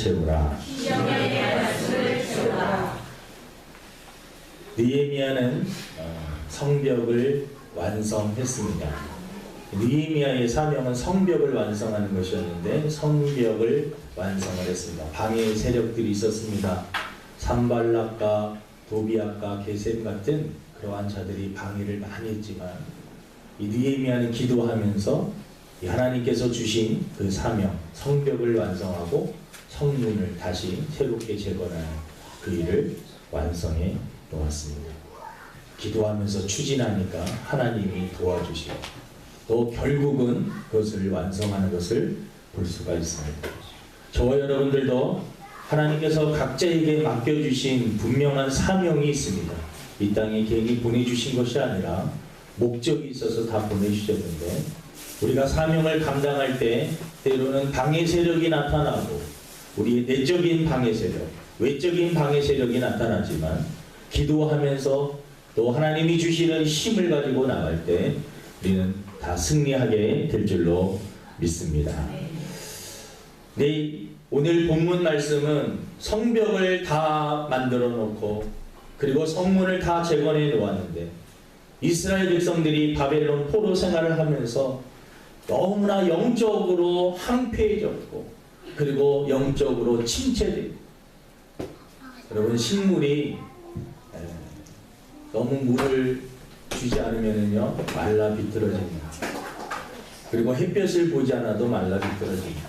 채우라. 느헤미야는 성벽을 완성했습니다. 느헤미야의 사명은 성벽을 완성하는 것이었는데 성벽을 완성을 했습니다. 방해 세력들이 있었습니다. 산발락과 도비앗과 게셈 같은 그러한 자들이 방해를 많이 했지만 이 느헤미야는 기도하면서 이 하나님께서 주신 그 사명, 성벽을 완성하고 성문을 다시 새롭게 재건하는 그 일을 완성해 놓았습니다. 기도하면서 추진하니까 하나님이 도와주시고 또 결국은 그것을 완성하는 것을 볼 수가 있습니다. 저와 여러분들도 하나님께서 각자에게 맡겨주신 분명한 사명이 있습니다. 이 땅에 괜히 보내주신 것이 아니라 목적이 있어서 다 보내주셨는데 우리가 사명을 감당할 때 때로는 방해 세력이 나타나고 우리의 내적인 방해 세력, 외적인 방해 세력이 나타나지만 기도하면서 또 하나님이 주시는 힘을 가지고 나갈 때 우리는 다 승리하게 될 줄로 믿습니다. 네, 오늘 본문 말씀은 성벽을 다 만들어 놓고 그리고 성문을 다 재건해 놓았는데 이스라엘 백성들이 바벨론 포로 생활을 하면서 너무나 영적으로 황폐해졌고 그리고 영적으로 침체되고 여러분 식물이 너무 물을 주지 않으면요 말라 비틀어집니다. 그리고 햇볕을 보지 않아도 말라 비틀어집니다.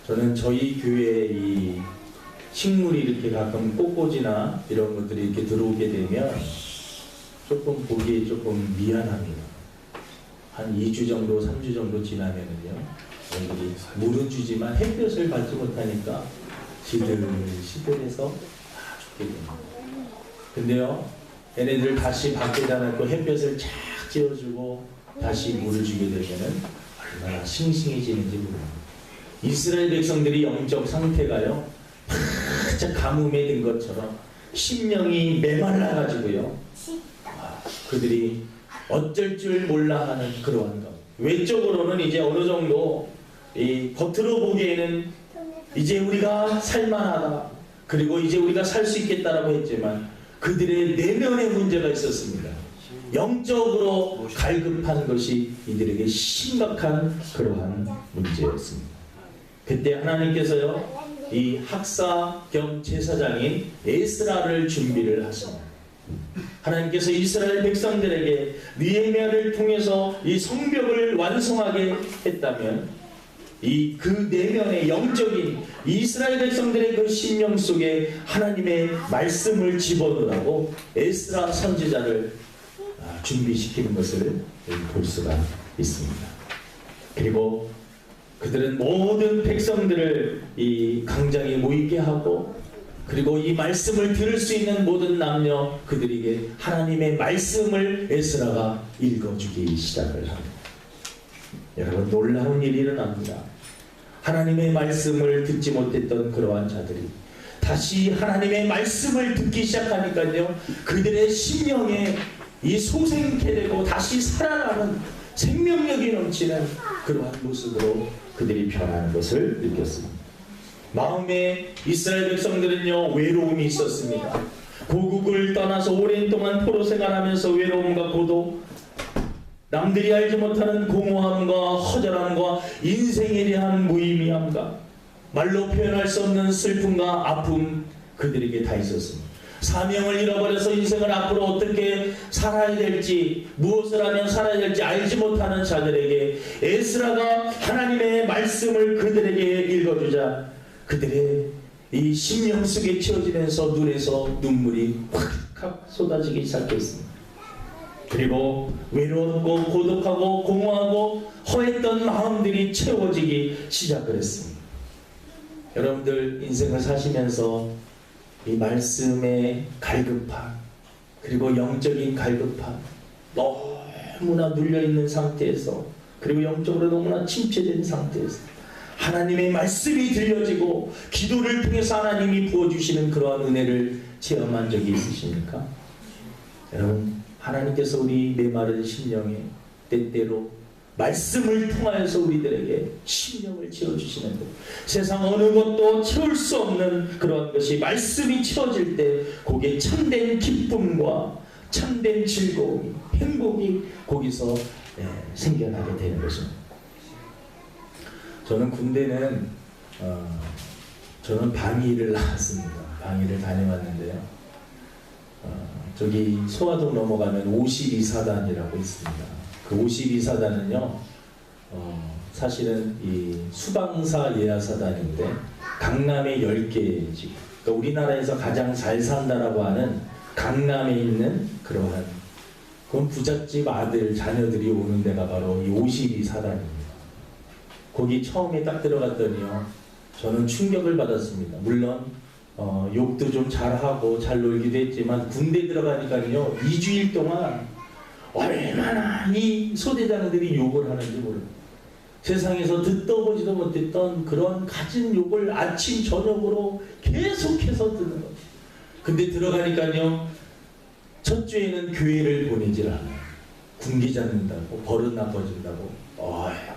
저는 저희 교회에 이 식물이 이렇게 가끔 꽃꽂이나 이런 것들이 이렇게 들어오게 되면 조금 보기에 조금 미안합니다. 한 2주 정도, 3주 정도 지나면은요, 애들이 물은 주지만 햇볕을 받지 못하니까 시들시들해서 다 죽게 됩니다. 근데요, 얘네들 다시 밖에다 놓고 햇볕을 쫙 쬐어주고 다시 물을 주게 되면은 얼마나 싱싱해지는지 모릅니다. 이스라엘 백성들이 영적 상태가요, 바짝 가뭄에 든 것처럼 심령이 메말라가지고요, 그들이 어쩔 줄 몰라 하는 그러한 것. 외적으로는 이제 어느 정도 이 겉으로 보기에는 이제 우리가 살만하다. 그리고 이제 우리가 살 수 있겠다라고 했지만 그들의 내면의 문제가 있었습니다. 영적으로 갈급한 것이 이들에게 심각한 그러한 문제였습니다. 그때 하나님께서요, 이 학사 겸 제사장인 에스라를 준비를 하십니다. 하나님께서 이스라엘 백성들에게 느헤미야를 통해서 이 성벽을 완성하게 했다면 이 그 내면의 영적인 이스라엘 백성들의 그 심령 속에 하나님의 말씀을 집어넣으라고 에스라 선지자를 준비시키는 것을 볼 수가 있습니다. 그리고 그들은 모든 백성들을 이 광장에 모이게 하고 그리고 이 말씀을 들을 수 있는 모든 남녀 그들에게 하나님의 말씀을 에스라가 읽어주기 시작을 합니다. 여러분 놀라운 일이 일어납니다. 하나님의 말씀을 듣지 못했던 그러한 자들이 다시 하나님의 말씀을 듣기 시작하니까요, 그들의 심령에 이 소생케 되고 다시 살아나는 생명력이 넘치는 그러한 모습으로 그들이 변하는 것을 느꼈습니다. 마음에 이스라엘 백성들은요, 외로움이 있었습니다. 고국을 떠나서 오랜 동안 포로 생활하면서 외로움과 고독, 남들이 알지 못하는 공허함과 허전함과 인생에 대한 무의미함과 말로 표현할 수 없는 슬픔과 아픔 그들에게 다 있었습니다. 사명을 잃어버려서 인생을 앞으로 어떻게 살아야 될지, 무엇을 하면 살아야 될지 알지 못하는 자들에게 에스라가 하나님의 말씀을 그들에게 읽어주자 그들의 이 심령 속에 채워지면서 눈에서 눈물이 확 쏟아지기 시작했습니다. 그리고 외로웠고 고독하고 공허하고 허했던 마음들이 채워지기 시작을 했습니다. 여러분들 인생을 사시면서 이 말씀의 갈급함 그리고 영적인 갈급함 너무나 눌려있는 상태에서 그리고 영적으로 너무나 침체된 상태에서 하나님의 말씀이 들려지고 기도를 통해서 하나님이 부어주시는 그러한 은혜를 체험한 적이 있으십니까? 여러분 하나님께서 우리 메마른 심령에 때때로 말씀을 통하여서 우리들에게 심령을 채워주시는데, 세상 어느 것도 채울 수 없는 그런 것이 말씀이 채워질 때 거기에 참된 기쁨과 참된 즐거움이, 행복이 거기서 생겨나게 되는 것입니다. 저는 군대는 저는 방위를 나왔습니다. 방위를 다녀왔는데요. 저기 소화동 넘어가면 52사단이라고 있습니다. 그 52사단은요, 사실은 이 수방사 예하사단인데 강남에 10개지. 그러니까 우리나라에서 가장 잘 산다라고 하는 강남에 있는 그러한 그런 부잣집 아들 자녀들이 오는 데가 바로 이 52사단입니다. 거기 처음에 딱 들어갔더니요, 저는 충격을 받았습니다. 물론 욕도 좀 잘하고 잘 놀기도 했지만 군대 들어가니까요 2주일 동안 얼마나 이 소대장들이 욕을 하는지 모릅니다. 세상에서 듣도 보지도 못했던 그런 갖은 욕을 아침 저녁으로 계속해서 듣는 거예요. 근데 들어가니까요 첫 주에는 교회를 보내질 않아요. 군기 잡는다고, 버릇 나빠진다고.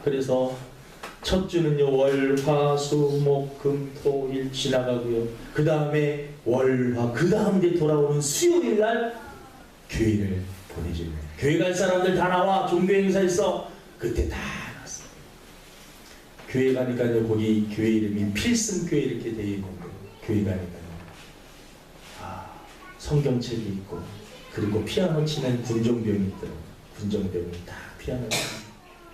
그래서 첫 주는요 월, 화, 수, 목, 금, 토, 일 지나가고요. 그 다음에 월, 화, 그 다음 데 돌아오는 수요일 날 교회를 보내줍니다. 교회 갈 사람들 다 나와. 종교 행사 있어. 그때 다 나왔어요. 교회 가니까요 거기 교회 이름이 필승교회 이렇게 되어 있는데, 교회 가니까요 성경책이 있고, 그리고 피아노 치는 군종병이 있더라고요. 군종병이 다 피아노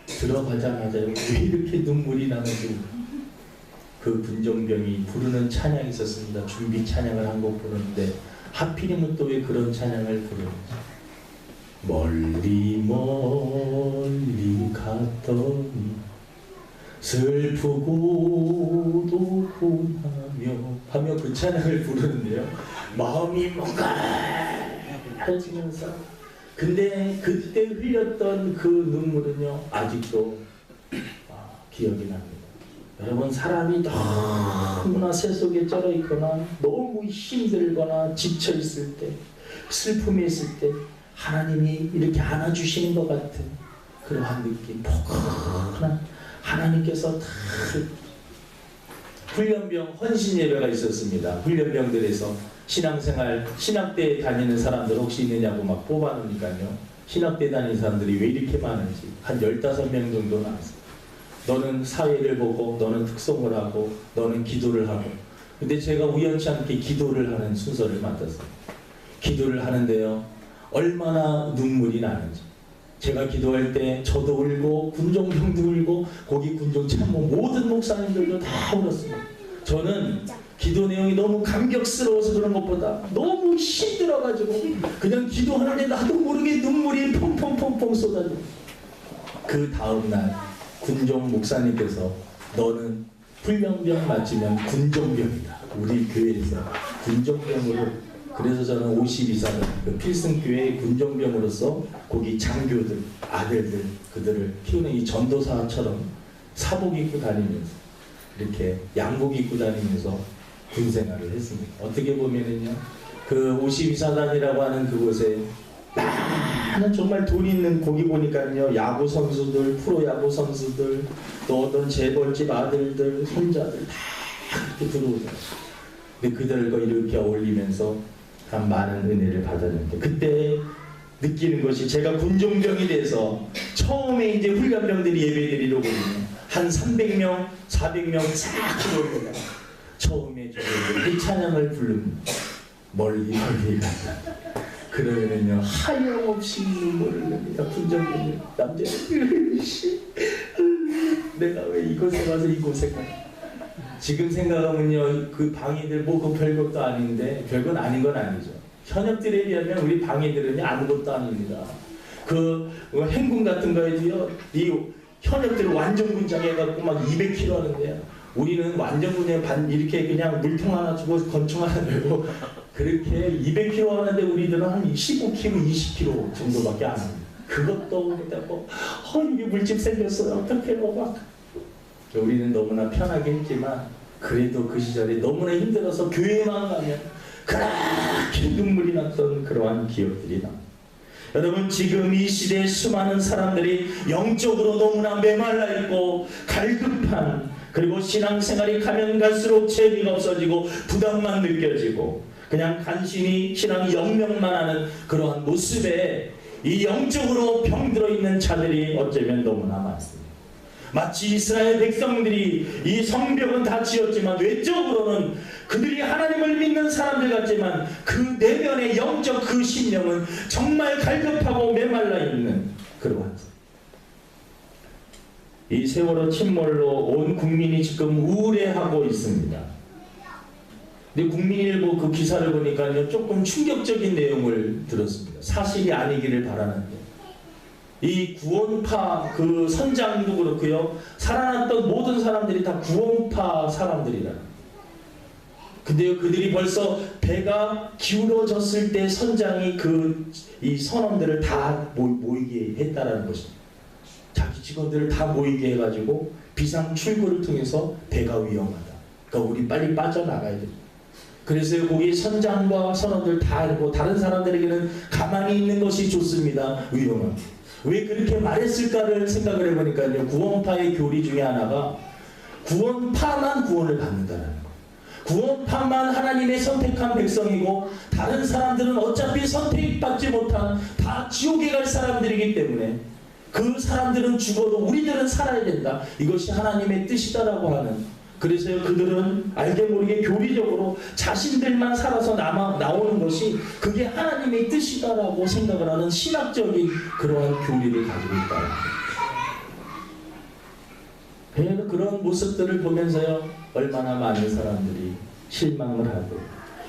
들어가자마자 왜 이렇게 눈물이 나는지. 그 군종병이 부르는 찬양이 있었습니다. 준비 찬양을 한 곡 부르는데 하필이면 또 왜 그런 찬양을 부르는지. 멀리 멀리 갔더니 슬프고도 하며 그 찬양을 부르는데요, 마음이 뭔가 해지면서, 근데 그때 흘렸던 그 눈물은요 아직도 기억이 납니다. 여러분, 사람이 너무나 세속에 쩔어 있거나 너무 힘들거나 지쳐 있을 때, 슬픔이 있을 때 하나님이 이렇게 안아주시는 것 같은 그러한 느낌, 포근한 하나님께서 다. 훈련병 헌신 예배가 있었습니다. 훈련병들에서 신앙생활, 신학대에 다니는 사람들 혹시 있느냐고 막 뽑아놓으니까요, 신학대 다니는 사람들이 왜 이렇게 많은지 한 15명 정도 나왔어요. 너는 사회를 보고, 너는 특송을 하고, 너는 기도를 하고. 근데 제가 우연치 않게 기도를 하는 순서를 맡았어요. 기도를 하는데요 얼마나 눈물이 나는지. 제가 기도할 때 저도 울고 군종병도 울고 거기 군종 참모 모든 목사님들도 다 울었습니다. 저는 기도 내용이 너무 감격스러워서 그런 것보다 너무 힘들어가지고 그냥 기도하는데 나도 모르게 눈물이 펑펑펑펑 쏟아져요. 그 다음날 군종 목사님께서 너는 훈련병 맞으면 군종병이다. 우리 교회에서 군종병으로. 그래서 저는 52사단 그 필승교회의 군종병으로서 거기 장교들, 아들들, 그들을 키우는 이 전도사처럼 사복 입고 다니면서, 이렇게 양복 입고 다니면서 군생활을 했습니다. 어떻게 보면은요, 그 52사단이라고 하는 그곳에 많은 정말 돈 있는, 거기 보니까요 야구 선수들, 프로 야구 선수들, 또 어떤 재벌집 아들들, 손자들 다 이렇게 들어오더라고요. 근데 그들과 이렇게 어울리면서 참 많은 은혜를 받았는데, 그때 느끼는 것이, 제가 군종병이 돼서 처음에 이제 훈련병들이 예배드리러 오거든요. 한 300명, 400명 싹 들어옵니다. 처음에 그 찬양을 부릅니다. 멀리 멀리 간다. 그러면은요 하염없이 눈물을 냅니다. 군종병이. 남자는 내가 왜 이곳에 와서 이 고생을. 지금 생각하면요 그 방위들 뭐 그 별것도 아닌데, 별건 아닌 건 아니죠. 현역들에 비하면 우리 방위들은 아무것도 아닙니다. 그 행군 같은 거에도요 이 현역들 완전 군장해갖고 막 200kg 하는데요, 우리는 완전 군에 이렇게 그냥 물통 하나 주고 권총 하나 들고 그렇게 200kg 하는데 우리들은 한 15kg, 20kg 정도밖에 안 합니다. 그것도 그렇다고 이게 물집 생겼어요 어떡해 막. 우리는 너무나 편하게 했지만 그래도 그 시절에 너무나 힘들어서 교회만 가면 그렇게 눈물이 났던 그러한 기억들이 납니다. 여러분, 지금 이 시대에 수많은 사람들이 영적으로 너무나 메말라 있고 갈급한, 그리고 신앙생활이 가면 갈수록 재미가 없어지고 부담만 느껴지고 그냥 간신히 신앙 영명만 하는 그러한 모습에 이 영적으로 병들어 있는 자들이 어쩌면 너무나 많습니다. 마치 이스라엘 백성들이 이 성벽은 다 지었지만 외적으로는 그들이 하나님을 믿는 사람들 같지만 그 내면의 영적 그 심령은 정말 갈급하고 메말라 있는 그러한, 이 세월호 침몰로 온 국민이 지금 우울해하고 있습니다. 근데 국민일보 그 기사를 보니까요, 조금 충격적인 내용을 들었습니다. 사실이 아니기를 바라는데, 이 구원파 그 선장도 그렇고요, 살아났던 모든 사람들이 다 구원파 사람들이라. 근데요, 그들이 벌써 배가 기울어졌을 때 선장이 이 선원들을 다 모이게 했다라는 것입니다. 자기 직원들을 다 모이게 해가지고 비상 출구를 통해서 배가 위험하다, 그러니까 우리 빨리 빠져나가야 됩니다. 그래서 거기 선장과 선원들 다 알고 다른 사람들에게는 가만히 있는 것이 좋습니다, 위험합니다. 왜 그렇게 말했을까를 생각을 해보니까요, 구원파의 교리 중에 하나가 구원파만 구원을 받는다는 거예요. 구원파만 하나님의 선택한 백성이고 다른 사람들은 어차피 선택받지 못한 다 지옥에 갈 사람들이기 때문에 그 사람들은 죽어도 우리들은 살아야 된다, 이것이 하나님의 뜻이다라고 하는, 그래서 그들은 알게 모르게 교리적으로 자신들만 살아서 나오는 것이 그게 하나님의 뜻이다라고 생각을 하는 신학적인 그러한 교리를 가지고 있다. 그래서 그런 모습들을 보면서요, 얼마나 많은 사람들이 실망을 하고,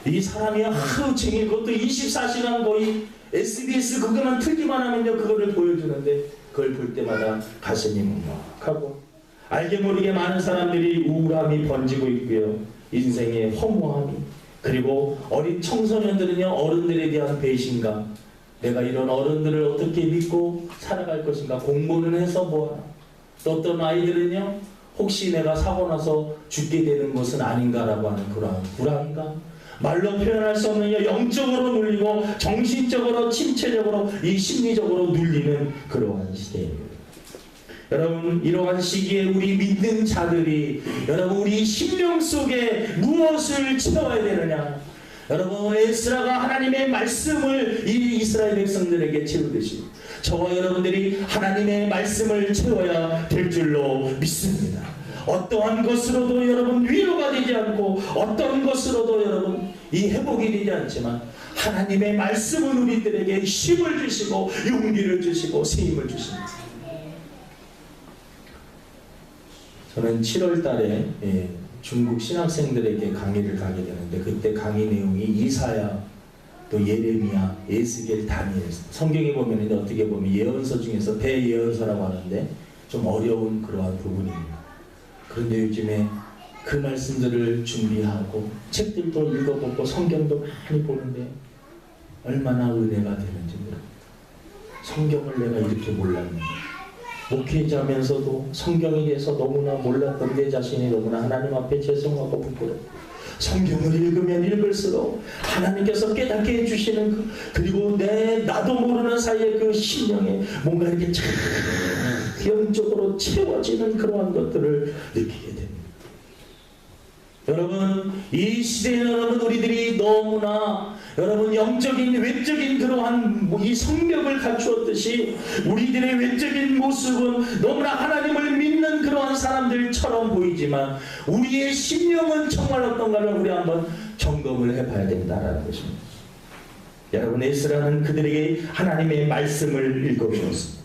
이 사람이 하루 종일, 그것도 24시간 거의 SBS 그것만 틀기만 하면요 그거를 보여주는데, 그걸 볼 때마다 가슴이 묵묵하고 알게 모르게 많은 사람들이 우울함이 번지고 있고요, 인생의 허무함이, 그리고 어린 청소년들은요, 어른들에 대한 배신감, 내가 이런 어른들을 어떻게 믿고 살아갈 것인가, 공부는 해서 뭐하나. 또 어떤 아이들은요, 혹시 내가 사고 나서 죽게 되는 것은 아닌가라고 하는 그러한 불안감, 말로 표현할 수 없는 영적으로 눌리고 정신적으로 침체적으로 이 심리적으로 눌리는 그러한 시대입니다. 여러분, 이러한 시기에 우리 믿는 자들이, 여러분, 우리 심령 속에 무엇을 채워야 되느냐? 여러분, 에스라가 하나님의 말씀을 이 이스라엘 백성들에게 채우듯이 저와 여러분들이 하나님의 말씀을 채워야 될 줄로 믿습니다. 어떠한 것으로도 여러분 위로가 되지 않고 어떤 것으로도 여러분 이 회복이 되지 않지만 하나님의 말씀은 우리들에게 힘을 주시고 용기를 주시고 세임을 주십니다. 저는 7월 달에 중국 신학생들에게 강의를 가게 되는데, 그때 강의 내용이 이사야, 또 예레미야, 에스겔, 다니엘, 성경에 보면 어떻게 보면 예언서 중에서 대예언서라고 하는데 좀 어려운 그러한 부분입니다. 그런데 요즘에 그 말씀들을 준비하고 책들도 읽어보고 성경도 많이 보는데 얼마나 은혜가 되는지 모릅니다. 성경을 내가 이렇게 몰랐는데, 목회자면서도 성경에 대해서 너무나 몰랐던 내 자신이 너무나 하나님 앞에 죄송하고 부끄러워. 성경을 읽으면 읽을수록 하나님께서 깨닫게 해주시는 그리고 나도 모르는 사이에 그 심령에 뭔가 이렇게 참 영적으로 채워지는 그러한 것들을 느끼게 됩니다. 여러분, 이 시대에는 여러분 우리들이 너무나 여러분 영적인 외적인 그러한 이 성벽을 갖추었듯이 우리들의 외적인 모습은 너무나 하나님을 믿는 그러한 사람들처럼 보이지만 우리의 심령은 정말 어떤가를 우리 한번 점검을 해봐야 된다는 것입니다. 여러분, 에스라는 그들에게 하나님의 말씀을 읽어주었습니다.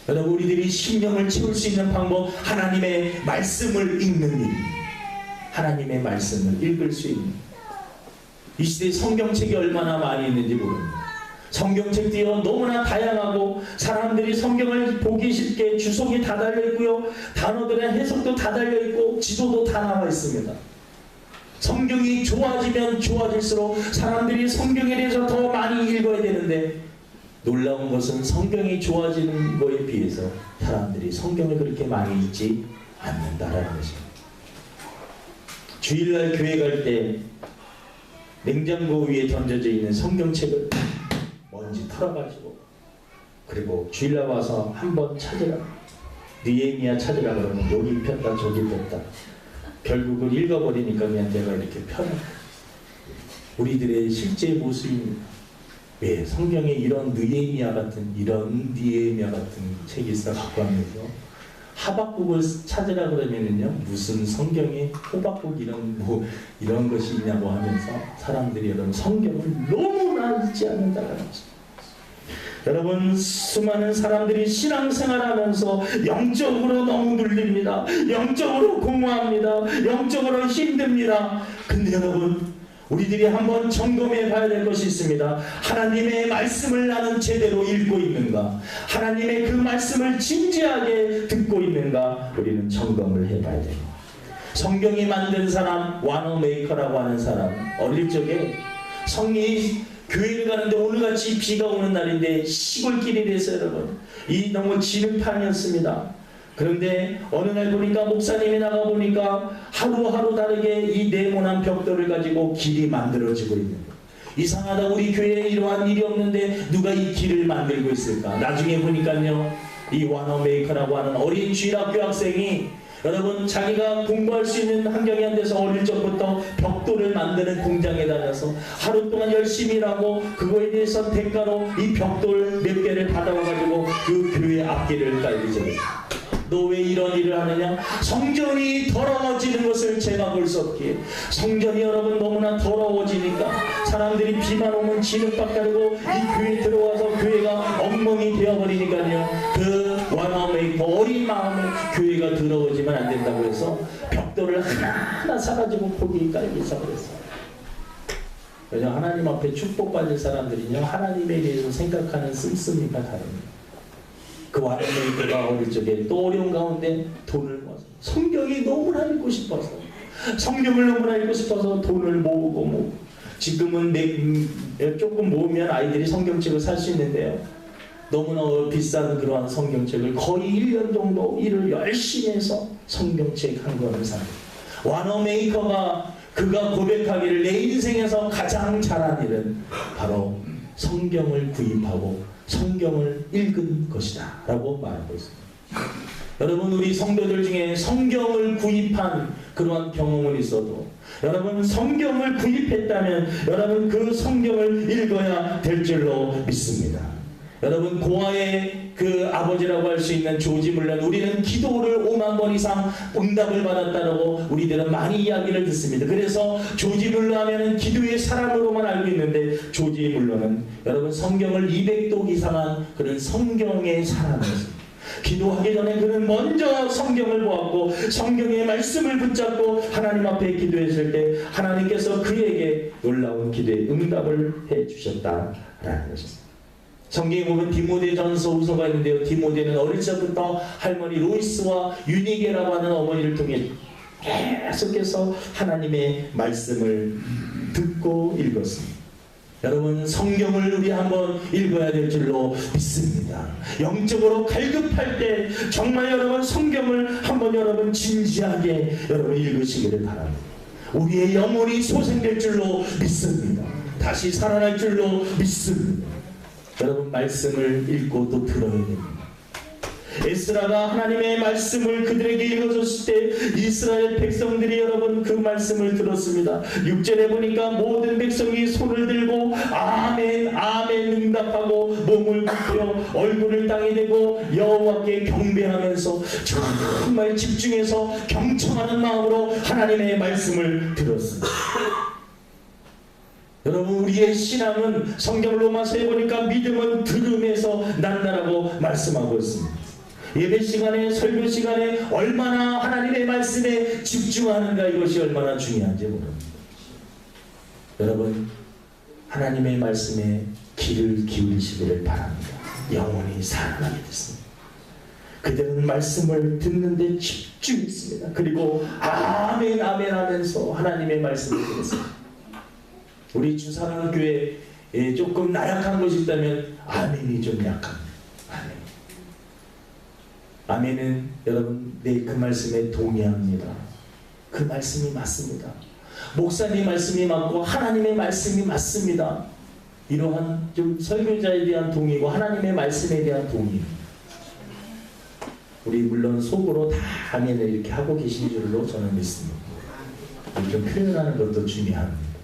여러분, 우리들이 심령을 채울 수 있는 방법, 하나님의 말씀을 읽는 일입니다. 하나님의 말씀을 읽을 수 있는, 이 시대에 성경책이 얼마나 많이 있는지 모릅니다. 성경책들이 너무나 다양하고 사람들이 성경을 보기 쉽게 주석이 다 달려있고요, 단어들의 해석도 다 달려있고 지도도 다 나와 있습니다. 성경이 좋아지면 좋아질수록 사람들이 성경에 대해서 더 많이 읽어야 되는데, 놀라운 것은 성경이 좋아지는 것에 비해서 사람들이 성경을 그렇게 많이 읽지 않는다라는 것입니다. 주일날 교회 갈 때 냉장고 위에 던져져 있는 성경책을 먼지 털어가지고 그리고 주일날 와서 한번 찾으라. 느헤미야 찾으라 그러면 여기 폈다 저기 폈다. 결국은 읽어버리니까 그냥 내가 이렇게 펴는 우리들의 실제 모습입니다. 왜 성경에 이런 느헤미야 같은 책이 있어 갖고 하면서 하박국을 찾으라 그러면은요 무슨 성경에 호박국 이런 것이 있냐고 하면서 사람들이 여러분 성경을 너무나 읽지 않는다는 거죠. 여러분 수많은 사람들이 신앙생활하면서 영적으로 너무 눌립니다. 영적으로 공허합니다. 영적으로 힘듭니다. 근데 여러분 우리들이 한번 점검해 봐야 될 것이 있습니다. 하나님의 말씀을 나는 제대로 읽고 있는가? 하나님의 그 말씀을 진지하게 듣고 있는가? 우리는 점검을 해봐야 돼요. 성경이 만든 사람, 와너 메이커라고 하는 사람, 어릴 적에 교회를 가는데 오늘같이 비가 오는 날인데 시골길이 돼서 여러분 너무 진흙판이었습니다. 그런데 어느 날 보니까 목사님이 나가보니까 하루하루 다르게 이 네모난 벽돌을 가지고 길이 만들어지고 있는 거예요. 이상하다, 우리 교회에 이러한 일이 없는데 누가 이 길을 만들고 있을까? 나중에 보니까요 이 와너 메이커라고 하는 어린 주일학교 학생이 여러분 자기가 공부할 수 있는 환경이 안 돼서 어릴 적부터 벽돌을 만드는 공장에 다녀서 하루 동안 열심히 일하고 그거에 대해서 대가로 이 벽돌 몇 개를 받아와가지고 그 교회 앞길을 깔기 전에 너 왜 이런 일을 하느냐? 성전이 더러워지는 것을 제가 볼 수 없기에 성전이 여러분 너무나 더러워지니까 사람들이 비만 오면 진흙밭 가르고 이 교회에 들어와서 교회가 엉망이 되어버리니까요 그 와너메이커 어린 마음에 교회가 더러워지면 안 된다고 해서 벽돌을 하나하나 사가지고 거기 깔기 시작했어요. 왜냐하면 하나님 앞에 축복받을 사람들은요 하나님에 대해서 생각하는 씀씀이가 다릅니다. 그 와너메이커가 어릴 적에 또 어려운 가운데 돈을 모아서 성경이 너무나 읽고 싶어서 성경을 너무나 읽고 싶어서 돈을 모으고 지금은 조금 모으면 아이들이 성경책을 살 수 있는데요 너무나 비싼 그러한 성경책을 거의 1년 정도 일을 열심히 해서 성경책 한 권을 삽니다. 와너메이커가 그가 고백하기를 내 인생에서 가장 잘한 일은 바로 성경을 구입하고 성경을 읽은 것이다 라고 말하고 있습니다. 여러분 우리 성도들 중에 성경을 구입한 그러한 경험은 있어도 여러분 성경을 구입했다면 여러분 그 성경을 읽어야 될 줄로 믿습니다. 여러분 고아의 그 아버지라고 할 수 있는 조지 물런 우리는 기도를 5만 번 이상 응답을 받았다고 우리들은 많이 이야기를 듣습니다. 그래서 조지 물러 하면은 기도의 사람으로만 알고 있는데 조지 물러는 여러분 성경을 200독 이상한 그런 성경의 사람이었습니다. 기도하기 전에 그는 먼저 성경을 보았고 성경의 말씀을 붙잡고 하나님 앞에 기도했을 때 하나님께서 그에게 놀라운 기도의 응답을 해주셨다라는 것입니다. 성경에 보면 디모데전서 후서가 있는데요. 디모데는 어릴 적부터 할머니 로이스와 유니게라고 하는 어머니를 통해 계속해서 하나님의 말씀을 듣고 읽었습니다. 여러분 성경을 우리 한번 읽어야 될 줄로 믿습니다. 영적으로 갈급할 때 정말 여러분 성경을 한번 여러분 진지하게 여러분 읽으시기를 바랍니다. 우리의 영혼이 소생될 줄로 믿습니다. 다시 살아날 줄로 믿습니다. 여러분 말씀을 읽고 또 들어야 됩니다. 에스라가 하나님의 말씀을 그들에게 읽어줬을 때 이스라엘 백성들이 여러분 그 말씀을 들었습니다. 6절에 보니까 모든 백성이 손을 들고 아멘 아멘 응답하고 몸을 굽혀 얼굴을 땅에 대고 여호와께 경배하면서 정말 집중해서 경청하는 마음으로 하나님의 말씀을 들었습니다. 여러분 우리의 신앙은 성경 로마서에 보니까 믿음은 들음에서 난다라고 말씀하고 있습니다. 예배 시간에 설교 시간에 얼마나 하나님의 말씀에 집중하는가 이것이 얼마나 중요한지 모릅니다. 여러분 하나님의 말씀에 귀를 기울이시기를 바랍니다. 영원히 살아나게 됐습니다. 그들은 말씀을 듣는데 집중했습니다. 그리고 아멘 아멘 하면서 하나님의 말씀을 들었습니다. 우리 주사랑은 교회에 조금 나약한 것이 있다면 아멘이 좀 약합니다. 아멘. 아멘은 여러분 그 말씀에 동의합니다. 그 말씀이 맞습니다. 목사님 말씀이 맞고 하나님의 말씀이 맞습니다. 이러한 좀 설교자에 대한 동의고 하나님의 말씀에 대한 동의. 우리 물론 속으로 다 아멘을 이렇게 하고 계신 줄로 저는 믿습니다. 이렇게 표현하는 것도 중요합니다.